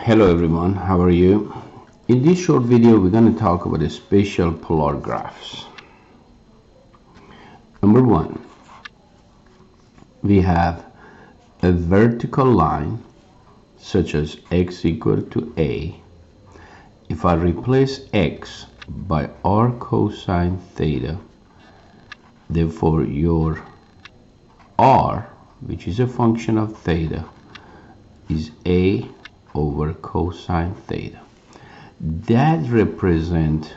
Hello everyone, how are you? In this short video we're going to talk about the spatial polar graphs. Number one, we have a vertical line such as x equal to a. If I replace x by r cosine theta, therefore your r, which is a function of theta, is a over cosine theta. That represents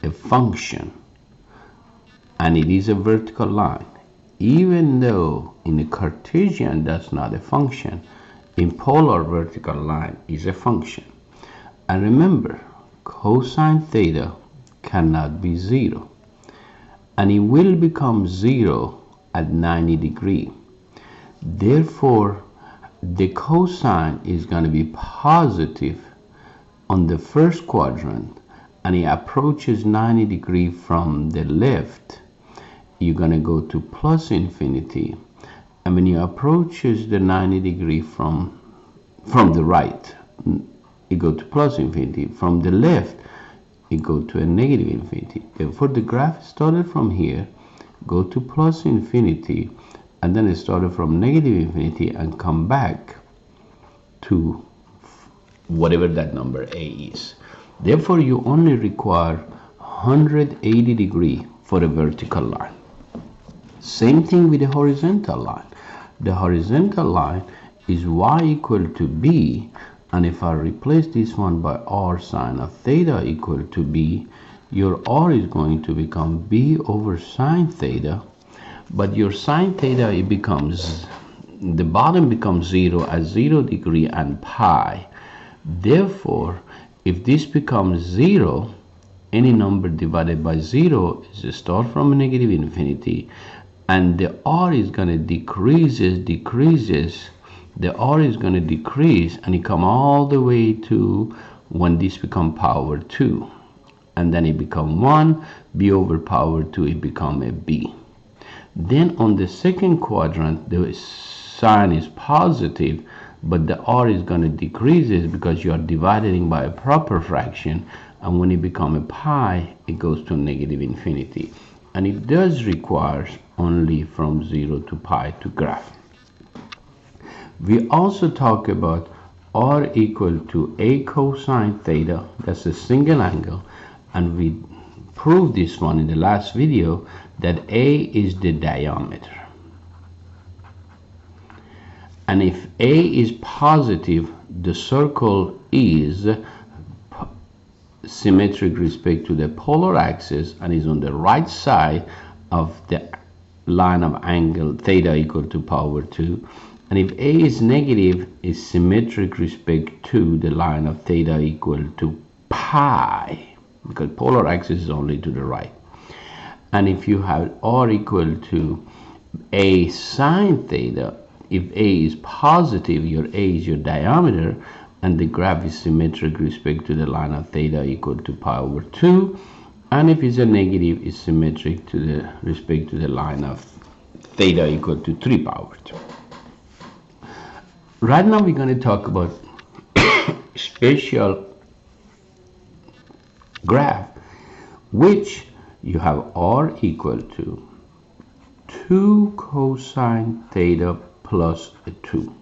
a function and it is a vertical line. Even though in a Cartesian that's not a function, in polar vertical line is a function. And remember, cosine theta cannot be 0, and it will become 0 at 90 degrees. Therefore the cosine is going to be positive on the first quadrant, and it approaches 90 degrees from the left. You're going to go to plus infinity, and when you approaches the 90 degree from the right, you go to plus infinity. From the left you go to a negative infinity. Therefore the graph started from here, go to plus infinity, and then it started from negative infinity and come back to whatever that number a is. Therefore you only require 180 degrees for a vertical line. Same thing with the horizontal line. The horizontal line is y equal to b, and if I replace this one by r sine of theta equal to b, your r is going to become b over sine theta. But your sine theta, it becomes, the bottom becomes 0 at 0 degree and pi. Therefore, if this becomes 0, any number divided by 0 is a start from negative infinity, and the r is going to decreases. The r is going to decrease, and it come all the way to when this become power 2, and then it become 1, b over power 2, it become a b. Then on the second quadrant the sign is positive, but the r is going to decrease because you are dividing by a proper fraction, and when it become a pi it goes to negative infinity, and it does require only from 0 to pi to graph. We also talk about r equal to a cosine theta. That's a single angle, and we proved this one in the last video that a is the diameter. And if a is positive, the circle is symmetric respect to the polar axis and is on the right side of the line of angle theta equal to power 2. And if a is negative, is symmetric respect to the line of theta equal to pi, because polar axis is only to the right. And if you have r equal to a sine theta, if a is positive, your a is your diameter, and the graph is symmetric respect to the line of theta equal to pi over 2. And if it's a negative, it's symmetric to the respect to the line of theta equal to 3 pi over 2. Right now we're going to talk about spatial graph, which you have r equal to 2 cosine theta plus a 2.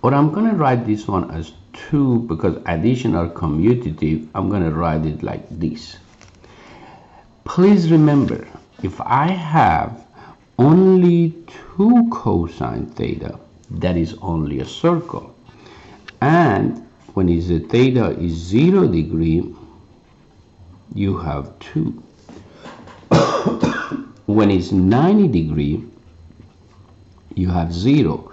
Or I'm going to write this one as 2 because addition are commutative. I'm going to write it like this. Please remember, if I have only 2 cosine theta, that is only a circle, and when is the theta is 0 degree, you have 2. When it's 90 degree, you have 0.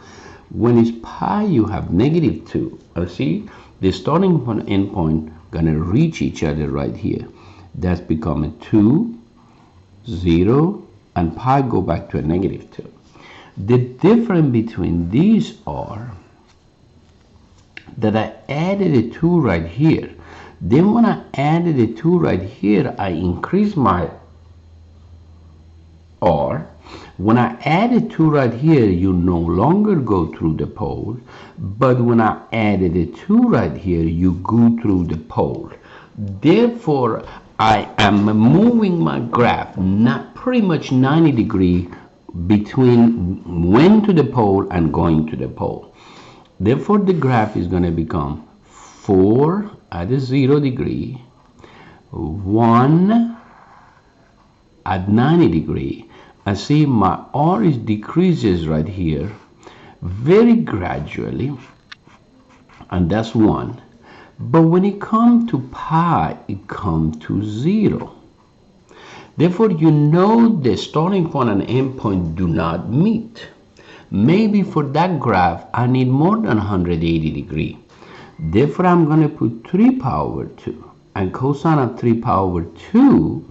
When it's pi, you have negative 2. See, the starting point and end point gonna reach each other right here. That's become a 2, 0, and pi go back to a negative 2. The difference between these are that I added a 2 right here. Then when I added a 2 right here, I increased my r. When I added 2 right here, you no longer go through the pole, but when I added a 2 right here, you go through the pole. Therefore, I am moving my graph not pretty much 90 degrees between when to the pole and going to the pole. Therefore, the graph is going to become 4 at a 0 degree, 1 at 90 degree. I see my R is decreases right here very gradually, and that's 1. But when it comes to pi, it comes to 0. Therefore, you know the starting point and end point do not meet. Maybe for that graph, I need more than 180 degrees. Therefore, I'm going to put 3 pi over 2. And cosine of 3 pi over 2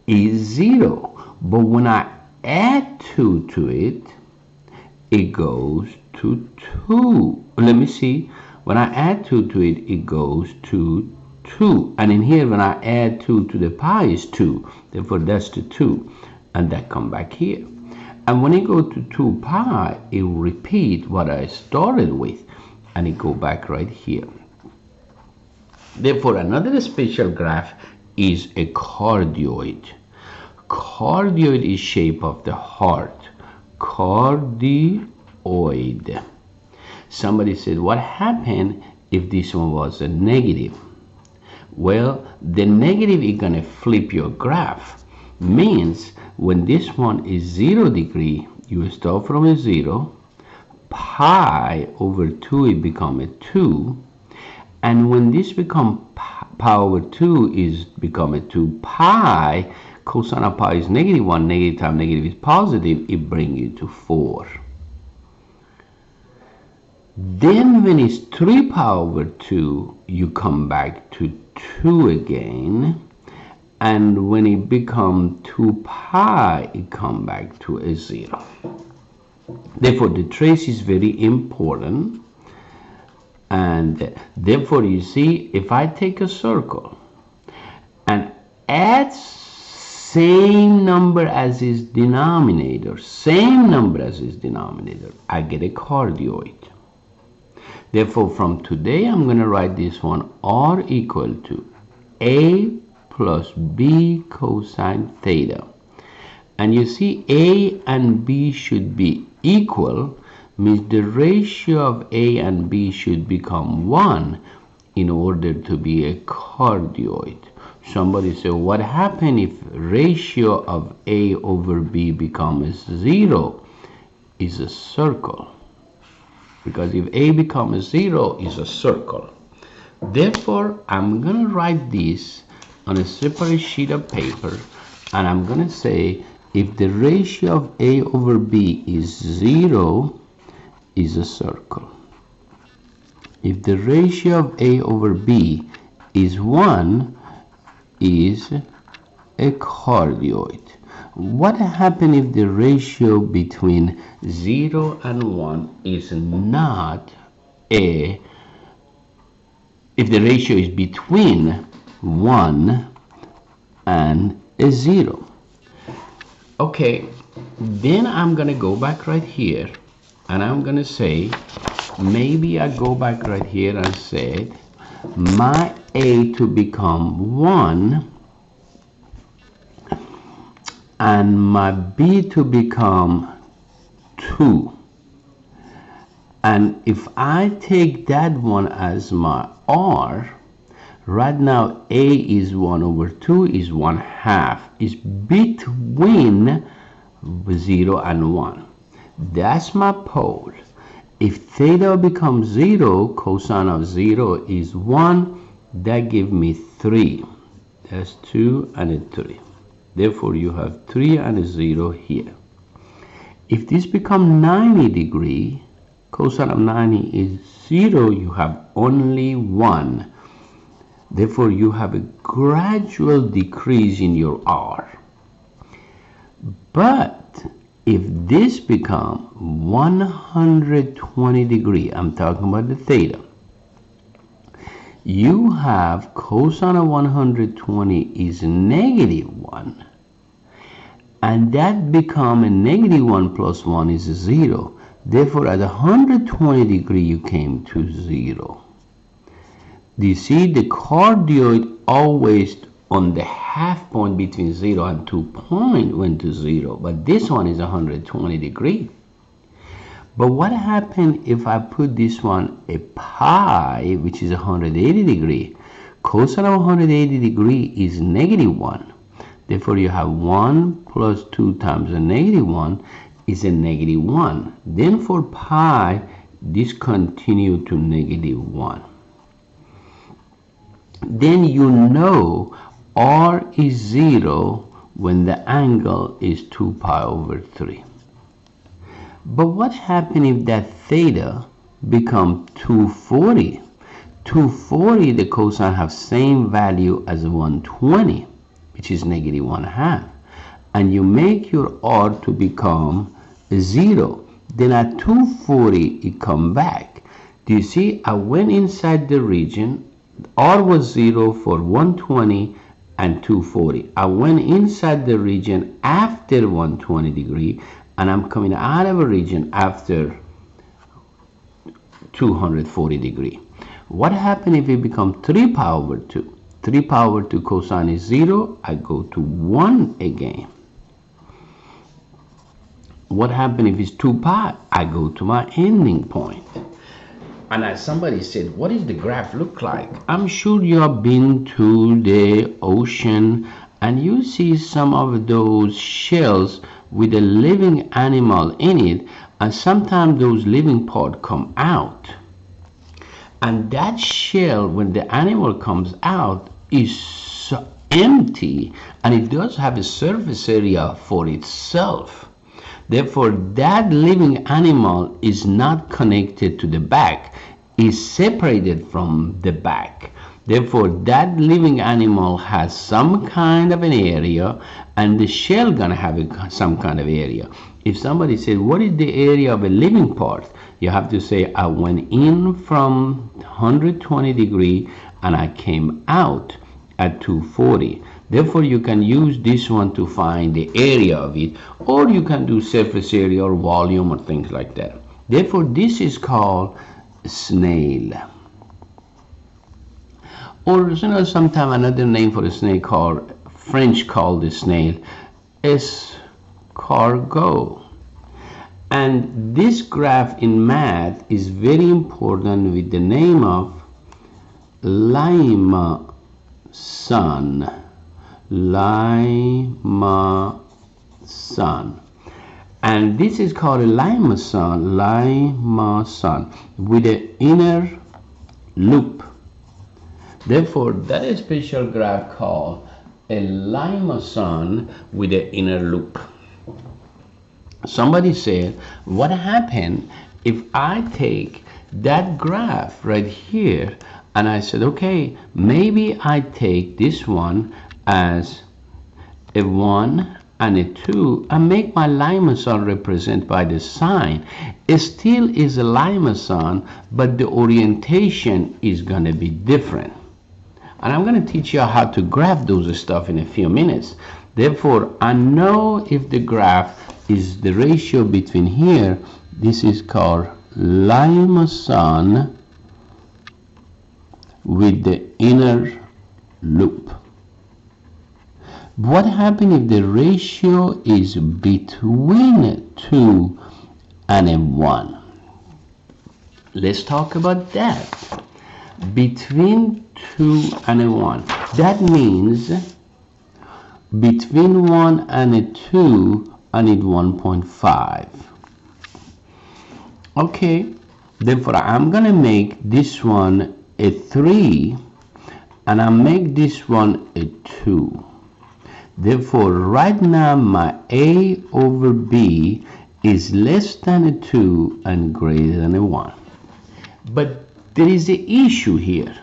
is 0. But when I add 2 to it, it goes to 2. Let me see. When I add 2 to it, it goes to 2. And in here, when I add 2 to the pi is 2. Therefore, that's the 2. And that come back here. And when it go to 2 pi, it will repeat what I started with. And it go back right here. Therefore, another special graph is a cardioid. Cardioid is shape of the heart. Cardioid. Somebody said, what happened if this one was a negative? Well, the negative is going to flip your graph. Means when this one is 0 degree, you start from a 0. Pi over 2, it become a 2. And when this become pi over 2 is become a 2 pi, cosine of pi is negative 1, negative times negative is positive, it brings you to 4. Then when it's 3 pi over 2, you come back to 2 again. And when it becomes 2 pi, it come back to a 0. Therefore, the trace is very important. And therefore, you see, if I take a circle and add same number as its denominator, I get a cardioid. Therefore, from today, I'm going to write this one R equal to A plus B cosine theta. And you see, A and B should be equal, means the ratio of A and B should become 1 in order to be a cardioid. Somebody say, what happens if ratio of A over B becomes 0? Is a circle. Because if A becomes 0, is a circle. Therefore, I'm going to write this on a separate sheet of paper, and I'm going to say if the ratio of A over B is 0, is a circle. If the ratio of A over B is 1, is a cardioid. What happens if the ratio between 0 and 1 is not if the ratio is between 1 and a 0? Okay, then I'm going to go back right here, and I'm going to say, maybe I go back right here and say, my A to become 1 and my B to become 2. And if I take that one as my R, right now A is 1 over 2 is 1/2. It's between 0 and 1. That's my pole. If theta becomes 0, cosine of 0 is 1. That gives me 3. That's 2 and a 3. Therefore, you have 3 and a 0 here. If this becomes 90 degrees, cosine of 90 is 0. You have only 1. Therefore, you have a gradual decrease in your R. But if this becomes 120 degrees, I'm talking about the theta, you have cosine of 120 is -1. and that become a -1 plus 1 is 0. Therefore, at 120 degree, you came to 0. Do you see the cardioid always on the half point between 0 and 2 point went to 0, but this one is 120 degree. But what happened if I put this one a pi, which is 180 degree? Cosine of 180 degree is -1. Therefore, you have 1 plus 2 times a -1 is a -1. Then for pi, this continue to -1. Then you know r is 0 when the angle is 2 pi over 3. But what happens if that theta become 240? 240, the cosine have same value as 120, which is -1/2. And you make your r to become 0. Then at 240, it come back. Do you see? I went inside the region. R was 0 for 120 and 240. I went inside the region after 120 degree, and I'm coming out of a region after 240 degree. What happens if it becomes 3 pi over 2? 3 pi over 2 cosine is 0. I go to 1 again. What happens if it's 2 pi? I go to my ending point. And as somebody said, what does the graph look like? I'm sure you have been to the ocean and you see some of those shells with a living animal in it, and sometimes those living parts come out. And that shell, when the animal comes out, is so empty, and it does have a surface area for itself. Therefore, that living animal is not connected to the back, is separated from the back. Therefore, that living animal has some kind of an area, and the shell gonna have some kind of area. If somebody said, what is the area of a living part? You have to say, I went in from 120 degree and I came out at 240. Therefore, you can use this one to find the area of it, or you can do surface area or volume or things like that. Therefore, this is called snail. Or sometimes another name for a snail called, French called the snail escargot. And this graph in math is very important with the name of limestone. And this is called a limestone with an inner loop. Therefore, that is a special graph called a limestone with an inner loop. Somebody said, what happened if I take that graph right here and I said, okay, maybe I take this one as a 1 and a 2 and make my limestone represent by the sine. It still is a limestone, but the orientation is going to be different. And I'm going to teach you how to graph those stuff in a few minutes. Therefore, I know if the graph is the ratio between here, this is called limestone with the inner loop. What happens if the ratio is between 2 and 1? Let's talk about that. Between 2 and 1. That means between 1 and 2, I need 1.5. Okay, therefore I'm going to make this one a 3 and I make this one a 2. Therefore, right now my A over B is less than a 2 and greater than a 1. But there is an issue here.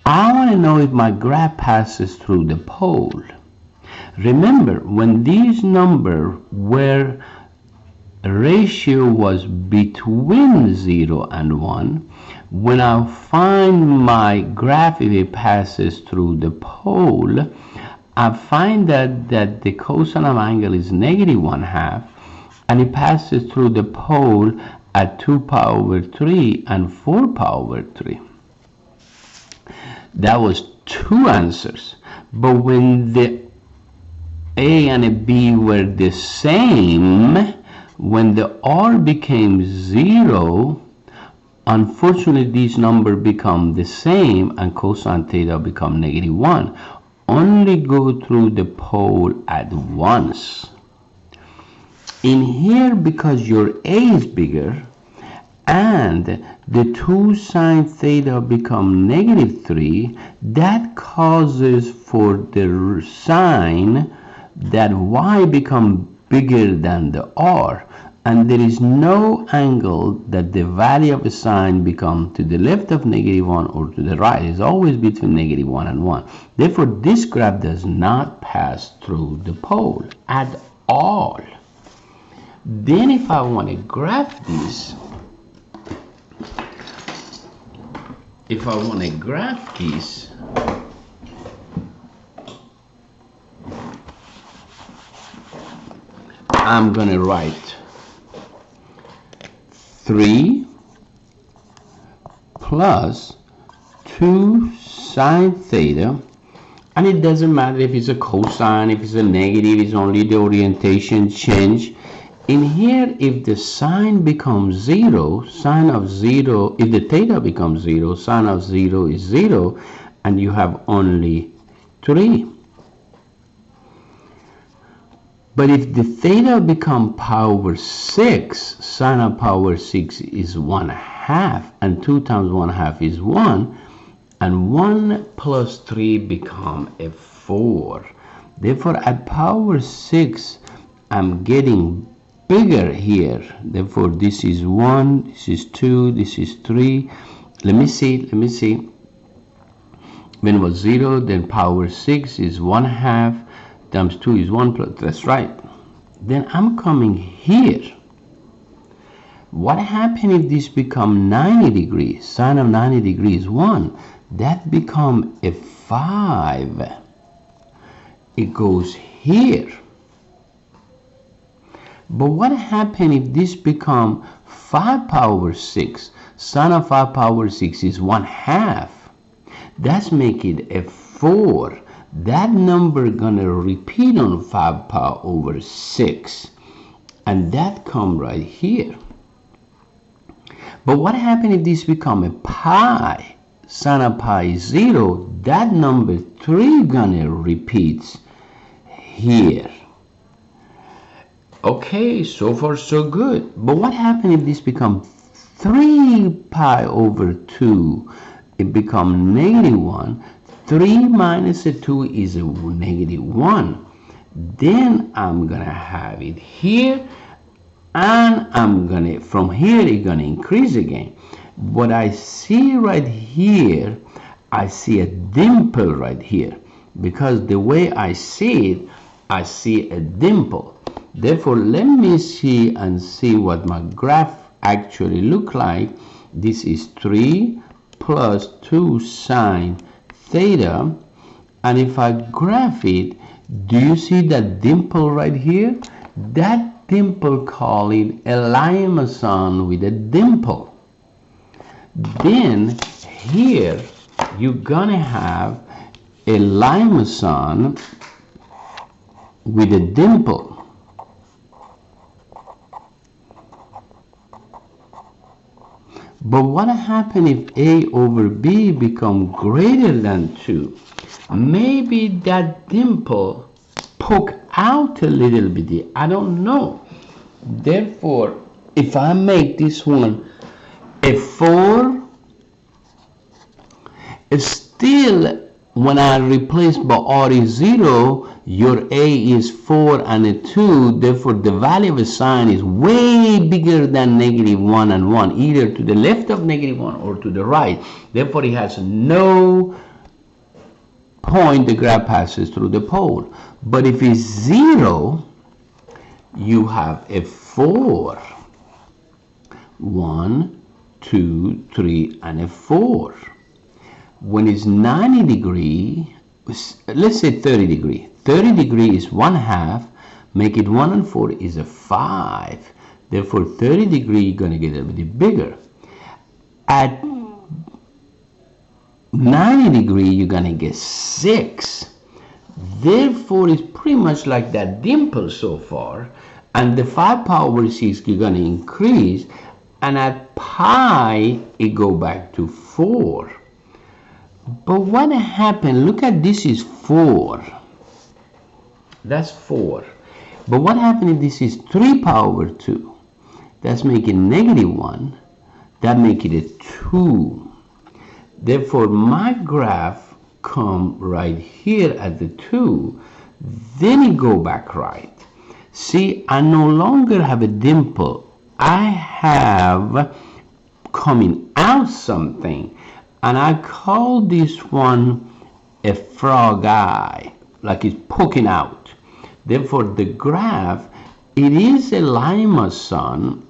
I want to know if my graph passes through the pole. Remember, when these numbers were ratio was between 0 and 1, when I find my graph if it passes through the pole, I find that the cosine of angle is -1/2, and it passes through the pole at 2 pi over 3 and 4 pi over 3. That was two answers. But when the A and a B were the same, when the R became 0, unfortunately these numbers become the same and cosine theta become -1. Only go through the pole at once. In here, because your A is bigger and the 2 sine theta become -3, that causes for the sine that y become bigger than the r, and there is no angle that the value of a sine become to the left of -1 or to the right. It's always between -1 and 1. Therefore, this graph does not pass through the pole at all. Then if I want to graph this, I'm going to write 3 plus 2 sine theta, and it doesn't matter if it's a cosine, if it's a negative, it's only the orientation change. In here, if the sine becomes 0, sine of 0, if the theta becomes 0, sine of 0 is 0, and you have only 3. But if the theta become pi over 6, sine of pi over 6 is 1/2, and 2 times 1/2 is 1, and 1 plus 3 become a 4. Therefore, at pi over 6, I'm getting bigger here. Therefore, this is 1, this is 2, this is 3. Let me see. When it was 0, then pi over 6 is 1/2 times 2 is 1 plus, that's right. Then I'm coming here. What happens if this become 90 degrees? Sine of 90 degrees is 1. That become a 5. It goes here. But what happens if this become 5 pi over 6? Sine of 5 pi over 6 is 1/2. That's make it a 4. That number gonna repeat on 5 pi over 6, and that come right here. But what happens if this become a pi? Sine of pi is 0. That number 3 gonna repeat here. Okay, so far so good. But what happens if this become 3 pi over 2? It become -1. 3 minus a 2 is a -1. Then I'm gonna have it here, and I'm gonna, from here it's gonna increase again. What I see right here, I see a dimple right here, because the way I see it, I see a dimple. Therefore, let me see and see what my graph actually look like. This is 3 plus 2 sine theta, and if I graph it, do you see that dimple right here? That dimple, call it a limestone with a dimple. Then here you're gonna have a limestone with a dimple. But what happens if A over B become greater than 2? Maybe that dimple poke out a little bit. I don't know. Therefore, if I make this one a 4, it's still, when I replace by R is 0, your A is 4 and a 2, therefore the value of a sine is way bigger than -1 and 1, either to the left of -1 or to the right. Therefore, it has no point the graph passes through the pole. But if it's 0, you have a 4. 1, 2, 3, and a 4. When it's 90 degree, let's say 30 degree. 30 degree is 1/2. Make it 1 and 4 is a 5. Therefore, 30 degree you're going to get a bit bigger. At 90 degree, you're going to get 6. Therefore, it's pretty much like that dimple so far. And the 5 power over 6, you're going to increase. And at pi, it go back to 4. But what happened? Look at this is 4. That's 4. But what happened if this is 3 power over 2? That's making -1. That make it a 2. Therefore, my graph come right here at the 2. Then it go back right. See, I no longer have a dimple. I have coming out something. And I call this one a frog eye, like it's poking out. Therefore, the graph, it is a limestone,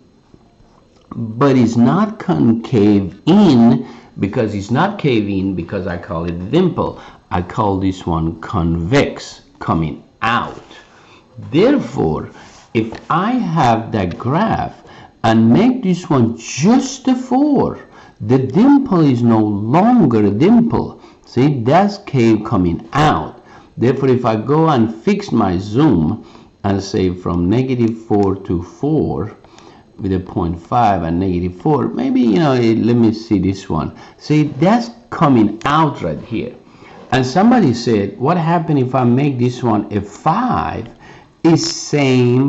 but it's not concave in, because it's not cave in because I call it a dimple. I call this one convex, coming out. Therefore, if I have that graph and make this one just a 4, the dimple is no longer a dimple. See, that's cave coming out. Therefore, if I go and fix my zoom and say from -4 to 4 with a 0.5 and -4, maybe, let me see this one. See, that's coming out right here. And somebody said, what happened if I make this one a 5? It's same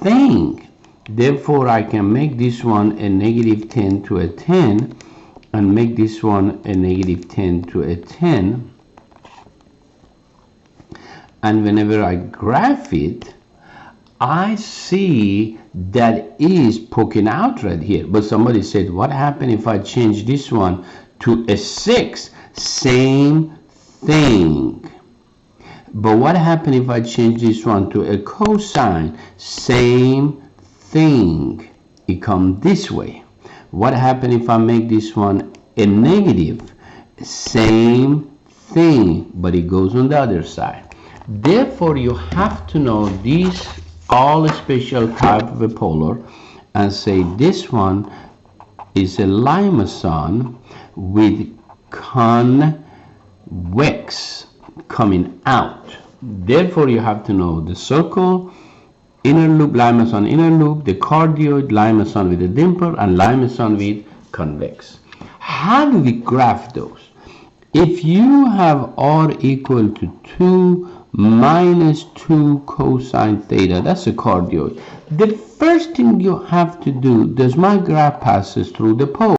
thing. Therefore, I can make this one a -10 to a 10 and make this one a -10 to a 10. And whenever I graph it, I see that it is poking out right here. But somebody said, what happened if I change this one to a 6? Same thing. But what happened if I change this one to a cosine? Same thing. It comes this way. What happened if I make this one a negative? Same thing, but it goes on the other side. Therefore, you have to know these all special type of a polar and say this one is a limestone with convex coming out. Therefore, you have to know the circle, inner loop, limestone inner loop, the cardioid, limestone with a dimple, and limestone with convex. How do we graph those? If you have r equal to 2 minus 2 cosine theta, that's a cardioid. The first thing you have to do, does my graph passes through the pole?